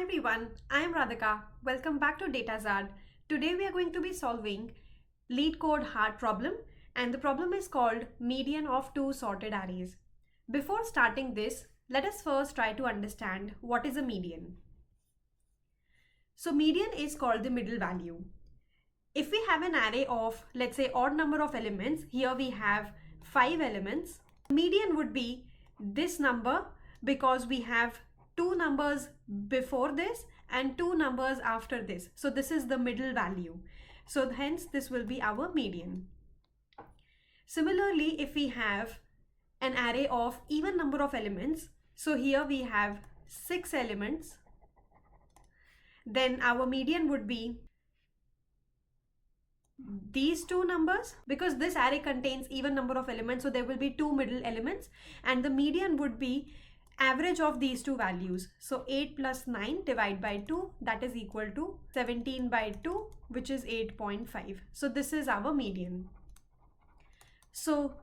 everyone, I am Radhika. Welcome back to DataZard. Today we are going to be solving LeetCode hard problem, and the problem is called median of two sorted arrays. Before starting this, let us first try to understand what is a median. So median is called the middle value. If we have an array of, let's say, odd number of elements, here we have 5 elements, median would be this number because we have two numbers before this and two numbers after this. So this is the middle value. So hence this will be our median. Similarly, if we have an array of even number of elements, so here we have 6 elements, then our median would be these two numbers, because this array contains even number of elements, so there will be two middle elements, and the median would be average of these two values. So 8 plus 9 divided by 2, that is equal to 17 by 2, which is 8.5. So this is our median. So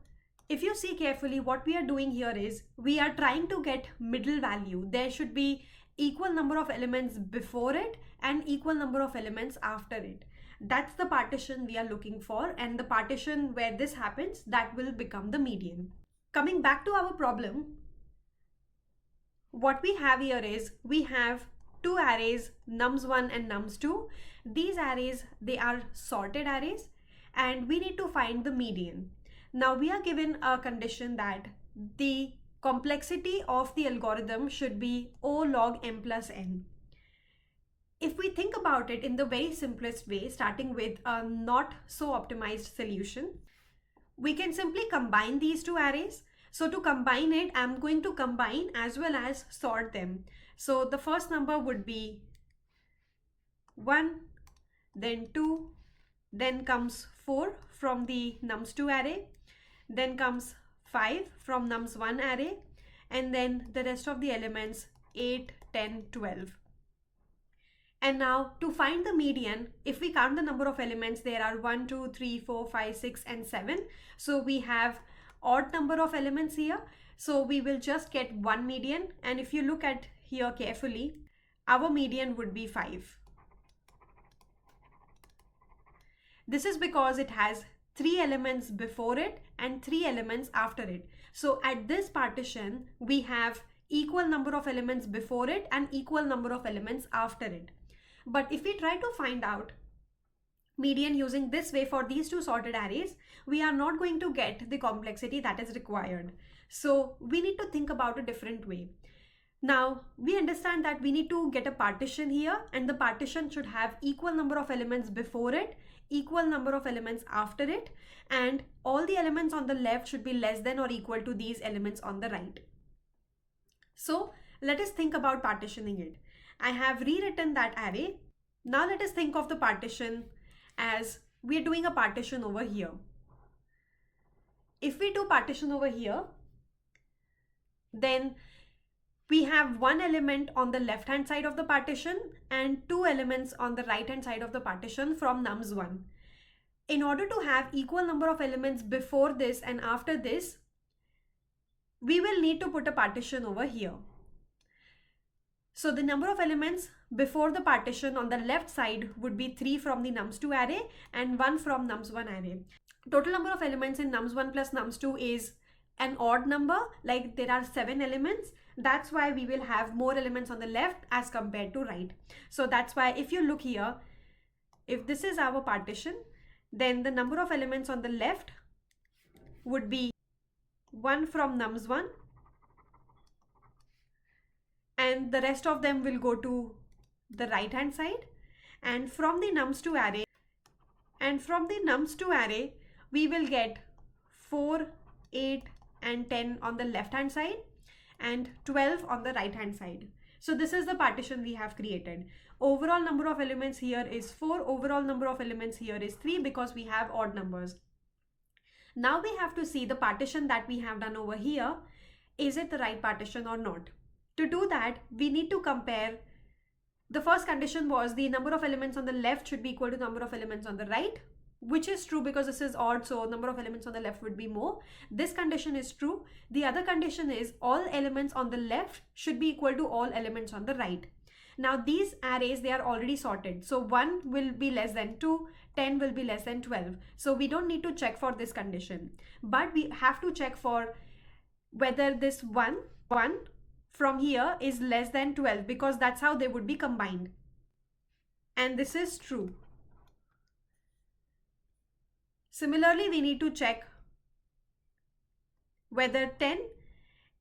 if you see carefully, what we are doing here is we are trying to get middle value. There should be equal number of elements before it and equal number of elements after it. That's the partition we are looking for, and the partition where this happens, that will become the median. Coming back to our problem, what we have here is we have two arrays, nums1 and nums2. These arrays, they are sorted arrays, and we need to find the median. Now we are given a condition that the complexity of the algorithm should be O log m plus n. If we think about it in the very simplest way, starting with a not so optimized solution, we can simply combine these two arrays. So to combine it, I'm going to combine as well as sort them. So the first number would be 1, then 2, then comes 4 from the nums2 array, then comes 5 from nums1 array, and then the rest of the elements 8, 10, 12. And now to find the median, if we count the number of elements, there are 1, 2, 3, 4, 5, 6, and 7. So we have odd number of elements here. So we will just get one median. And if you look at here carefully, our median would be 5. This is because it has 3 elements before it and 3 elements after it. So at this partition, we have equal number of elements before it and equal number of elements after it. But if we try to find out median using this way for these two sorted arrays, we are not going to get the complexity that is required. So we need to think about a different way. Now we understand that we need to get a partition here, and the partition should have equal number of elements before it, equal number of elements after it, and all the elements on the left should be less than or equal to these elements on the right. So let us think about partitioning it. I have rewritten that array. Now let us think of the partition as we are doing a partition over here. If we do partition over here, then we have one element on the left hand side of the partition and two elements on the right hand side of the partition from nums1. In order to have equal number of elements before this and after this, we will need to put a partition over here. So the number of elements before the partition on the left side would be 3 from the nums2 array and 1 from nums1 array. Total number of elements in nums1 plus nums2 is an odd number, like there are 7 elements. That's why we will have more elements on the left as compared to right. So that's why if you look here, if this is our partition, then the number of elements on the left would be 1 from nums1, and the rest of them will go to the right hand side. And from the nums2 array, we will get 4, 8, and 10 on the left hand side and 12 on the right hand side. So this is the partition we have created. Overall number of elements here is 4, overall number of elements here is 3, because we have odd numbers. Now we have to see the partition that we have done over here. Is it the right partition or not? To do that, we need to compare. The first condition was the number of elements on the left should be equal to number of elements on the right, which is true because this is odd, so number of elements on the left would be more. This condition is true. The other condition is all elements on the left should be equal to all elements on the right. Now these arrays, they are already sorted. So 1 will be less than 2, 10 will be less than 12. So we don't need to check for this condition. But we have to check for whether this 1 from here is less than 12, because that's how they would be combined. And this is true. Similarly, we need to check whether 10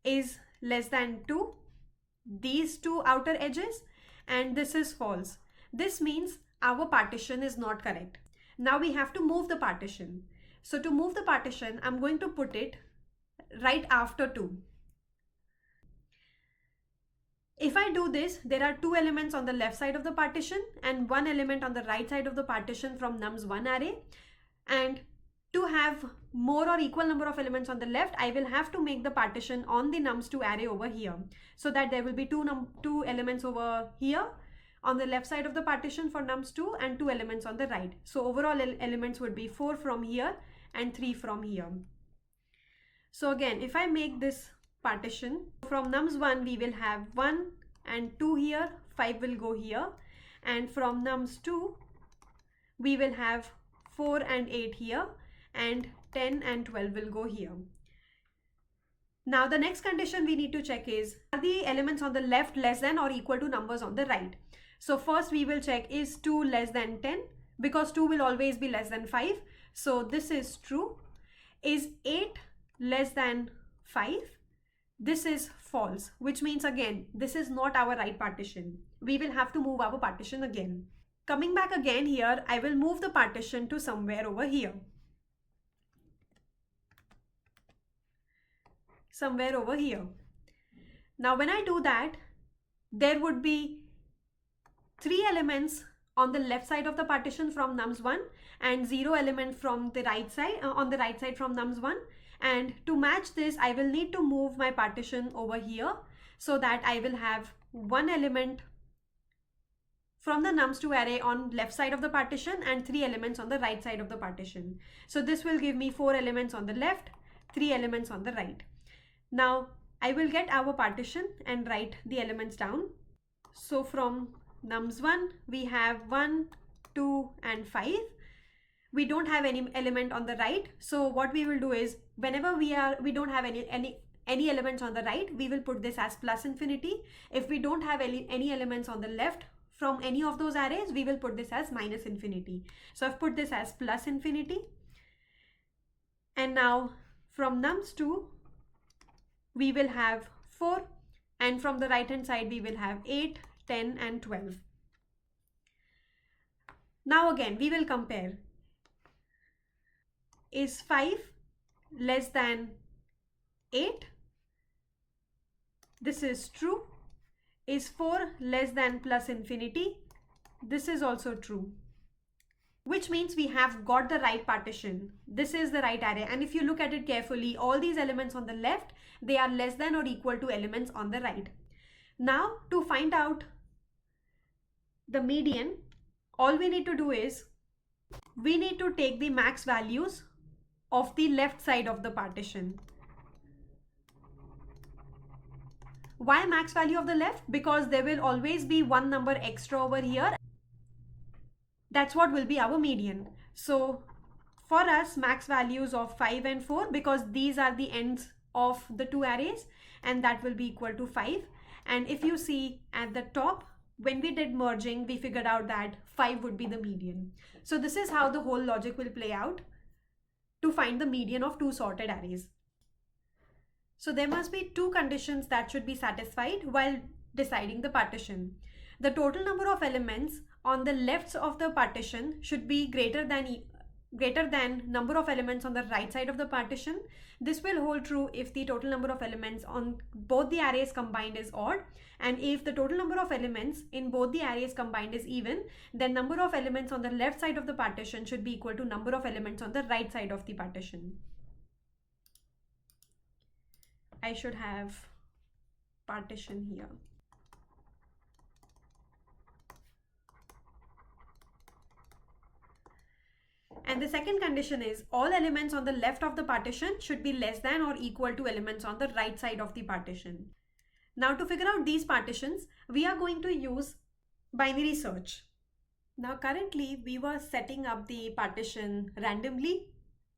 is less than 2, these two outer edges, and this is false. This means our partition is not correct. Now we have to move the partition. So to move the partition, I'm going to put it right after 2. If I do this, there are 2 elements on the left side of the partition and 1 element on the right side of the partition from nums1 array. And to have more or equal number of elements on the left, I will have to make the partition on the nums2 array over here, so that there will be two elements over here on the left side of the partition for nums2 and 2 elements on the right. So overall elements would be 4 from here and 3 from here. So again, if I make this partition, from nums1 we will have 1 and 2 here, 5 will go here, and from nums2 we will have 4 and 8 here, and 10 and 12 will go here. Now the next condition we need to check is, are the elements on the left less than or equal to numbers on the right? So first we will check, is 2 less than 10? Because 2 will always be less than 5. So this is true. Is 8 less than 5? This is false, which means again, this is not our right partition. We will have to move our partition again. Coming back again here, I will move the partition to somewhere over here. Somewhere over here. Now when I do that, there would be 3 elements on the left side of the partition from nums1 and 0 element from the right side, on the right side from nums1. And to match this, I will need to move my partition over here, so that I will have 1 element from the nums2 array on left side of the partition and 3 elements on the right side of the partition. So this will give me 4 elements on the left, 3 elements on the right. Now I will get our partition and write the elements down. So from nums1 we have 1, 2 and 5. We don't have any element on the right. So what we will do is, whenever we don't have any elements on the right, we will put this as plus infinity. If we don't have any elements on the left from any of those arrays, we will put this as minus infinity. So I've put this as plus infinity. And now from nums2 we will have 4, and from the right hand side we will have 8, 10 and 12. Now again we will compare. Is 5 less than 8? This is true. Is 4 less than plus infinity? This is also true. Which means we have got the right partition. This is the right array. And if you look at it carefully, all these elements on the left, they are less than or equal to elements on the right. Now to find out the median, all we need to do is, we need to take the max values of the left side of the partition. Why max value of the left? Because there will always be one number extra over here. That's what will be our median. So for us, max values of 5 and 4, because these are the ends of the 2 arrays, and that will be equal to 5. And if you see at the top, when we did merging, we figured out that 5 would be the median. So this is how the whole logic will play out to find the median of 2 sorted arrays. So there must be 2 conditions that should be satisfied while deciding the partition. The total number of elements on the left of the partition should be greater than number of elements on the right side of the partition. This will hold true if the total number of elements on both the arrays combined is odd, and if the total number of elements in both the arrays combined is even, then number of elements on the left side of the partition should be equal to number of elements on the right side of the partition. I should have partition here. And the second condition is, all elements on the left of the partition should be less than or equal to elements on the right side of the partition. Now to figure out these partitions, we are going to use Binary search. Now currently we were setting up the partition randomly.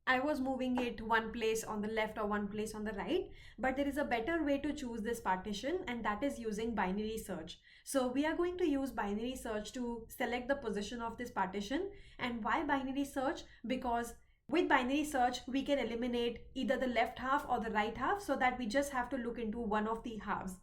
I was moving it one place on the left or one place on the right, but there is a better way to choose this partition, and that is using binary search. So we are going to use binary search to select the position of this partition. And why binary search? Because with binary search, we can eliminate either the left half or the right half, so that we just have to look into one of the halves.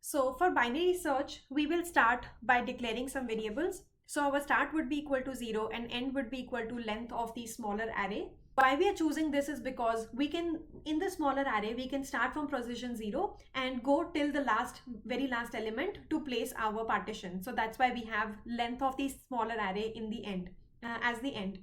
So for binary search, we will start by declaring some variables. So our start would be equal to 0 and end would be equal to length of the smaller array. Why we are choosing this is because we can, in the smaller array, we can start from position 0 and go till the very last element to place our partition. So that's why we have length of the smaller array in the end, as the end.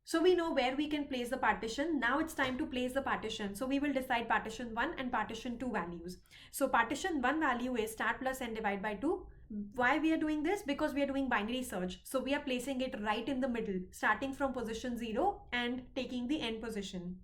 So we know where we can place the partition. Now it's time to place the partition. So we will decide partition 1 and partition 2 values. So partition 1 value is start plus end divided by 2. Why we are doing this? Because we are doing binary search. So we are placing it right in the middle, starting from position 0 and taking the end position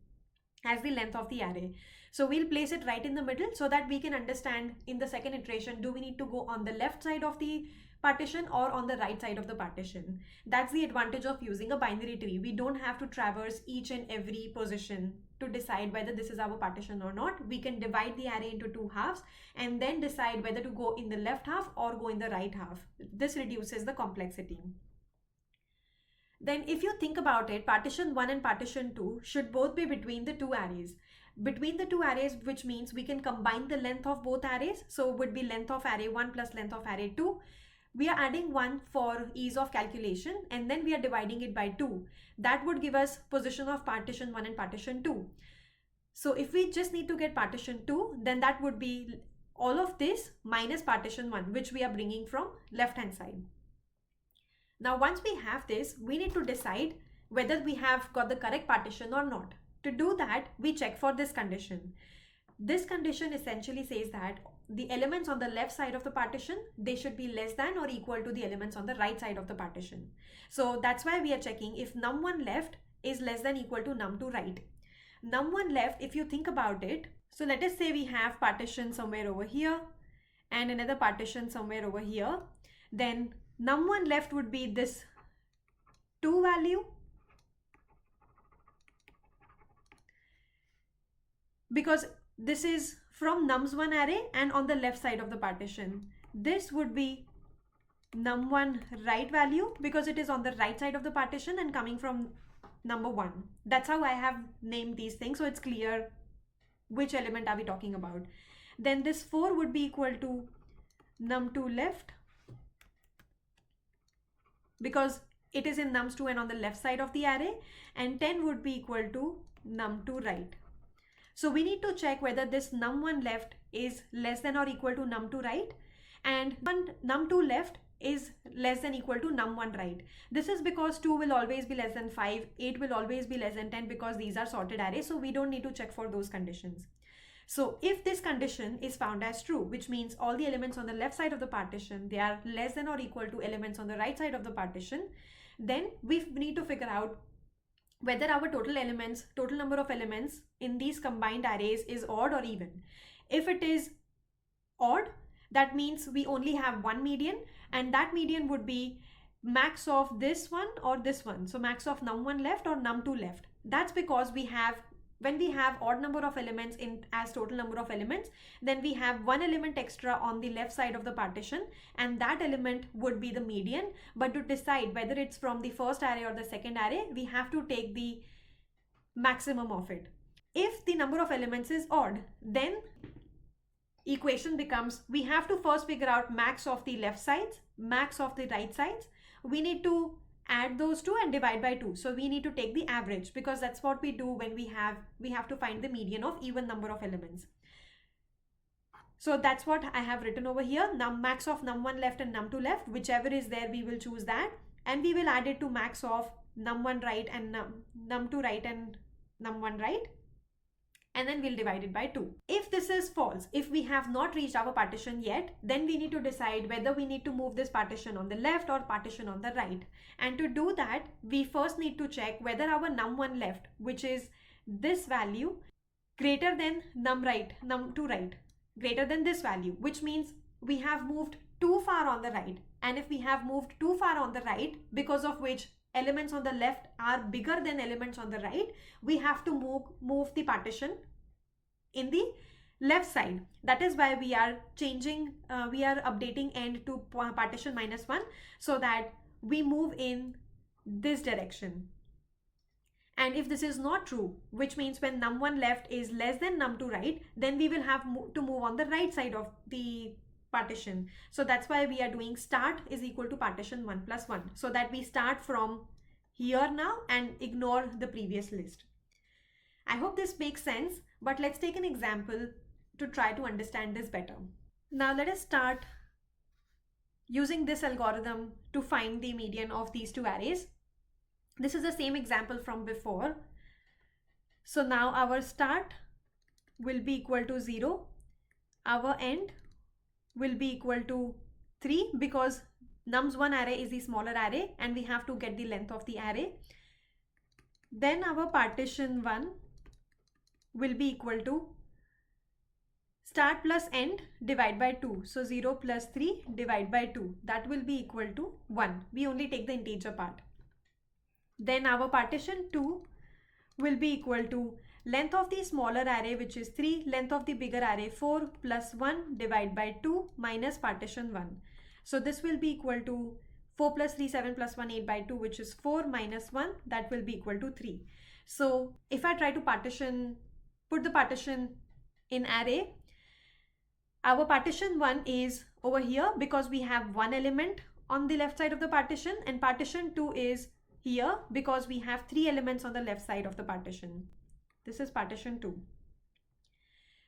as the length of the array. So we'll place it right in the middle so that we can understand in the second iteration, do we need to go on the left side of the partition or on the right side of the partition. That's the advantage of using a binary tree. We don't have to traverse each and every position to decide whether this is our partition or not. We can divide the array into two halves and then decide whether to go in the left half or go in the right half. This reduces the complexity. Then if you think about it, partition 1 and partition 2 should both be between the two arrays. Between the two arrays, which means we can combine the length of both arrays. So it would be length of array 1 plus length of array 2. We are adding 1 for ease of calculation and then we are dividing it by 2. That would give us position of partition 1 and partition 2. So if we just need to get partition 2, then that would be all of this minus partition 1, which we are bringing from left hand side. Now once we have this, we need to decide whether we have got the correct partition or not. To do that, we check for this condition. This condition essentially says that the elements on the left side of the partition, they should be less than or equal to the elements on the right side of the partition. So that's why we are checking if num1 left is less than equal to num2 right. Num1 left, if you think about it, so let us say we have partition somewhere over here and another partition somewhere over here, then num1 left would be this 2 value, because this is from nums1 array and on the left side of the partition. This would be num1 right value because it is on the right side of the partition and coming from number 1. That's how I have named these things, so it's clear which element are we talking about. Then this 4 would be equal to num2 left because it is in nums2 and on the left side of the array, and 10 would be equal to num2 right. So we need to check whether this num1 left is less than or equal to num2 right, and num2 left is less than equal to num1 right. This is because 2 will always be less than 5, 8 will always be less than 10 because these are sorted arrays, so we don't need to check for those conditions. So if this condition is found as true, which means all the elements on the left side of the partition, they are less than or equal to elements on the right side of the partition, then we need to figure out whether our total number of elements in these combined arrays is odd or even. If it is odd, that means we only have one median, and that median would be max of this one or this one. So max of num1 left or num2 left. That's because when we have odd number of elements in as total number of elements, then we have one element extra on the left side of the partition, and that element would be the median. But to decide whether it's from the first array or the second array, we have to take the maximum of it. If the number of elements is odd, then equation becomes, we have to first figure out max of the left sides, max of the right sides. We need to add those two and divide by 2. So we need to take the average because that's what we do when we have to find the median of even number of elements. So that's what I have written over here. Max of num1 left and num2 left, whichever is there, we will choose that, and we will add it to max of num1 right and num2 right and num1 right, and then we'll divide it by 2. If this is false, if we have not reached our partition yet, then we need to decide whether we need to move this partition on the left or partition on the right. And to do that, we first need to check whether our num1 left, which is this value, greater than num2 right, greater than this value, which means we have moved too far on the right. And if we have moved too far on the right, because of which elements on the left are bigger than elements on the right, we have to move the partition in the left side. That is why we are updating end to partition -1, so that we move in this direction. And if this is not true, which means when num1 left is less than num2 right, then we will have to move on the right side of the partition. So that's why we are doing start is equal to partition 1 plus 1, so that we start from here now and ignore the previous list. I hope this makes sense, but let's take an example to try to understand this better. Now let us start using this algorithm to find the median of these two arrays. This is the same example from before. So now our start will be equal to 0. Our end will be equal to 3 because nums1 array is the smaller array and we have to get the length of the array. Then our partition 1 will be equal to start plus end divide by 2. So 0 plus 3 divide by 2. That will be equal to 1. We only take the integer part. Then our partition 2 will be equal to length of the smaller array, which is 3, length of the bigger array 4, plus 1 divide by 2 minus partition 1. So this will be equal to 4 plus 3, 7 plus 1, 8 by 2, which is 4 minus 1, that will be equal to 3. So if I try to put the partition in array, our partition 1 is over here because we have one element on the left side of the partition, and partition 2 is here because we have 3 elements on the left side of the partition. This is partition 2.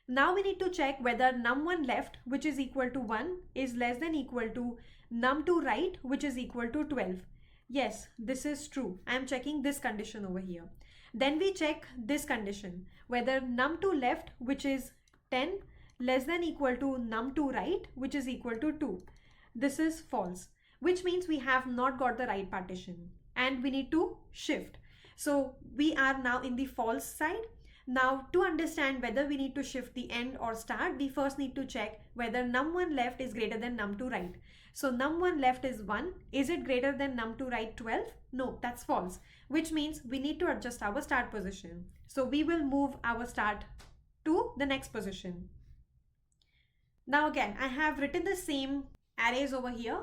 Now we need to check whether num1 left, which is equal to 1, is less than equal to num2 right, which is equal to 12. Yes, this is true. I am checking this condition over here. Then we check this condition, whether num2 left, which is 10, less than equal to num2 right, which is equal to 2. This is false, which means we have not got the right partition and we need to shift. So we are now in the false side. Now to understand whether we need to shift the end or start, we first need to check whether num1 left is greater than num2 right. So num1 left is 1. Is it greater than num2 right 12? No, that's false, which means we need to adjust our start position. So we will move our start to the next position. Now again, I have written the same arrays over here.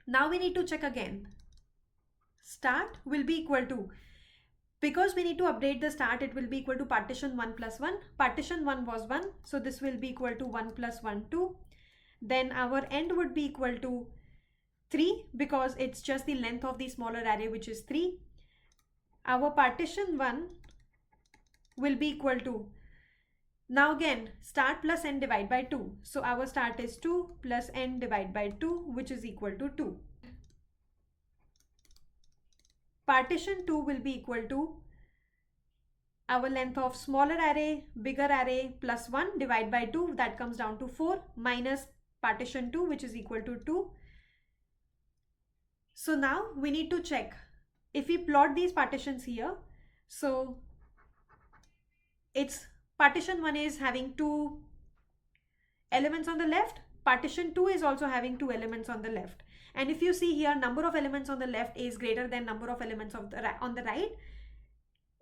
Now we need to check again. Start will be equal to, because we need to update the start, it will be equal to partition 1 plus 1. Partition 1 was 1, so this will be equal to 1 plus 1, 2. Then our end would be equal to 3 because it's just the length of the smaller array, which is 3. Our partition 1 will be equal to, now again, start plus end divide by 2. So our start is 2 plus end divide by 2, which is equal to 2. Partition 2 will be equal to our length of smaller array, bigger array plus 1 divide by 2, that comes down to 4, minus partition 2, which is equal to 2. So now we need to check if we plot these partitions here. So it's partition 1 is having 2 elements on the left. Partition 2 is also having 2 elements on the left. And if you see here, number of elements on the left is greater than number of elements on the right,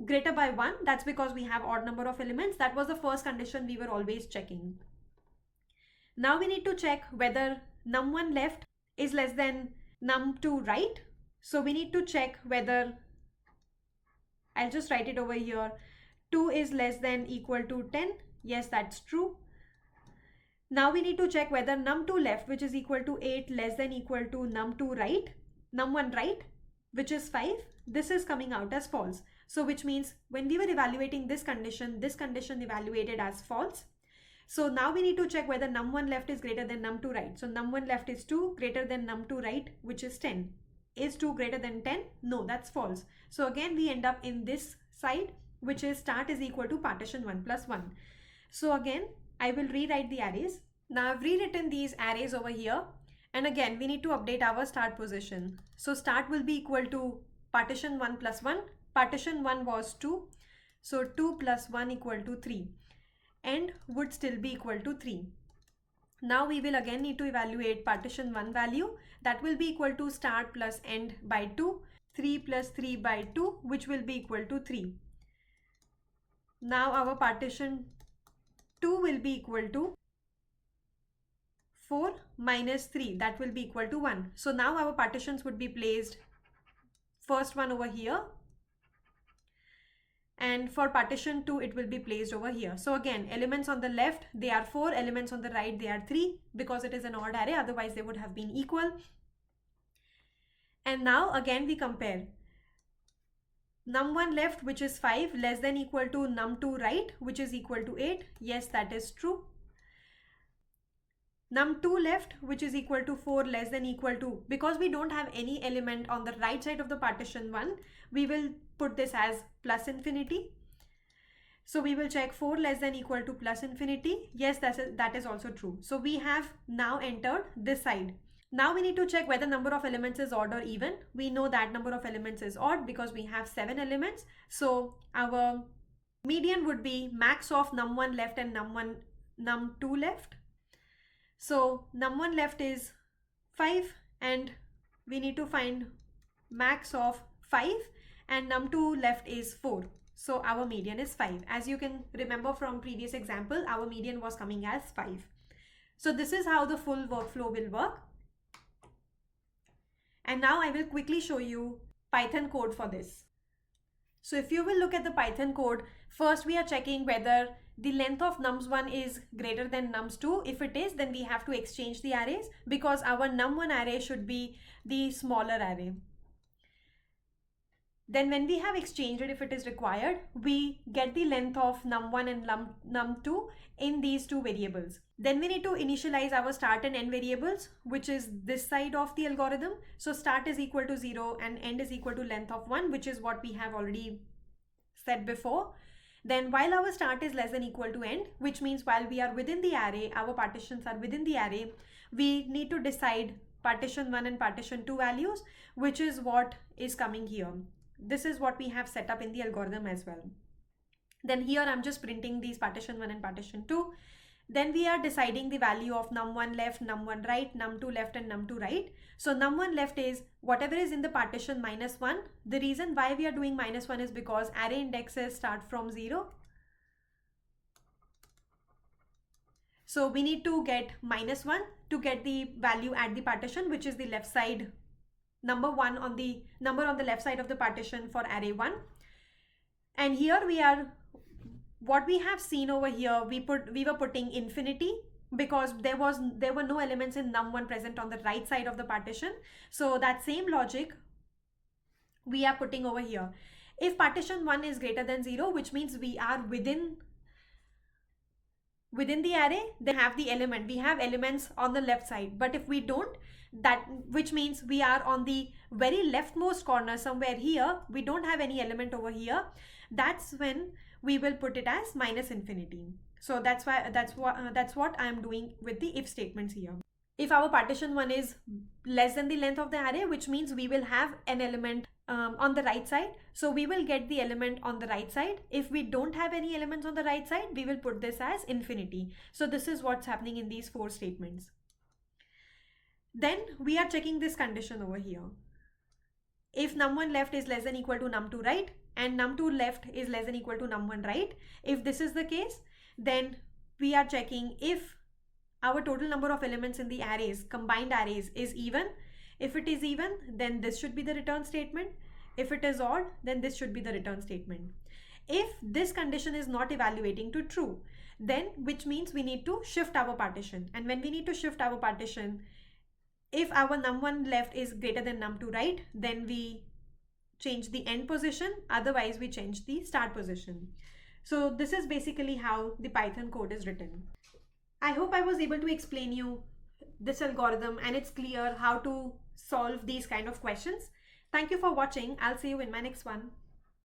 greater by 1. That's because we have odd number of elements. That was the first condition we were always checking. Now we need to check whether num1 left is less than num2 right. So we need to check whether, I'll just write it over here, 2 is less than equal to 10. Yes, that's true. Now we need to check whether num2 left, which is equal to 8, less than equal to num2 right, num1 right, which is 5. This is coming out as false. So which means when we were evaluating this condition evaluated as false. So now we need to check whether num1 left is greater than num2 right. So num1 left is 2 greater than num2 right, which is 10. Is 2 greater than 10? No, that's false. So again, we end up in this side, which is start is equal to partition 1 plus 1. So again, I will rewrite the arrays. Now I've rewritten these arrays over here. And again, we need to update our start position. So start will be equal to partition 1 plus 1. Partition 1 was 2. So 2 plus 1 equal to 3. End would still be equal to 3. Now we will again need to evaluate partition 1 value. That will be equal to start plus end by 2. 3 plus 3 by 2, which will be equal to 3. Now our partition 2 will be equal to 4 minus 3. That will be equal to 1. So now our partitions would be placed, first one over here, and for partition 2 it will be placed over here. So again, elements on the left, they are 4, elements on the right, they are 3, because it is an odd array, otherwise they would have been equal. And now again we compare num1 left, which is 5, less than equal to num2 right, which is equal to 8. Yes, that is true. Num2 left, which is equal to 4, less than equal to, because we don't have any element on the right side of the partition 1, we will put this as plus infinity. So we will check 4 less than equal to plus infinity. Yes, that is also true. So we have now entered this side. Now we need to check whether number of elements is odd or even. We know that number of elements is odd because we have 7 elements. So our median would be max of num1 left and num2 left. So num1 left is 5 and we need to find max of 5, and num2 left is 4. So our median is 5. As you can remember from previous example, our median was coming as 5. So this is how the full workflow will work. And now I will quickly show you Python code for this. So if you will look at the Python code, first we are checking whether the length of nums1 is greater than nums2. If it is, then we have to exchange the arrays, because our num1 array should be the smaller array. Then when we have exchanged it, if it is required, we get the length of num1 and num2 in these two variables. Then we need to initialize our start and end variables, which is this side of the algorithm. So start is equal to 0 and end is equal to length of 1, which is what we have already said before. Then while our start is less than equal to end, which means while we are within the array, our partitions are within the array, we need to decide partition 1 and partition 2 values, which is what is coming here. This is what we have set up in the algorithm as well. Then here I'm just printing these partition 1 and partition 2. Then we are deciding the value of num1 left, num1 right, num2 left and num2 right. So num1 left is whatever is in the partition -1. The reason why we are doing -1 is because array indexes start from 0. So we need to get -1 to get the value at the partition, which is the left side, number on the left side of the partition for array 1. And here we are, what we have seen over here, we were putting infinity because there were no elements in num1 present on the right side of the partition. So that same logic we are putting over here. If partition 1 is greater than 0, which means we are within the array, then we have elements on the left side. But if we don't, which means we are on the very leftmost corner somewhere here, we don't have any element over here, that's when we will put it as -infinity. So that's what I'm doing with the if statements here. If our partition 1 is less than the length of the array, which means we will have an element on the right side, so we will get the element on the right side. If we don't have any elements on the right side, we will put this as infinity. So this is what's happening in these 4 statements. Then we are checking this condition over here. If num1 left is less than equal to num2 right and num2 left is less than equal to num1 right, if this is the case, then we are checking if our total number of elements in the arrays, combined arrays, is even. If it is even, then this should be the return statement. If it is odd, then this should be the return statement. If this condition is not evaluating to true, then which means we need to shift our partition. And when we need to shift our partition, if our num1 left is greater than num2 right, then we change the end position, otherwise we change the start position. So this is basically how the Python code is written. I hope I was able to explain you this algorithm and it's clear how to solve these kind of questions. Thank you for watching. I'll see you in my next one.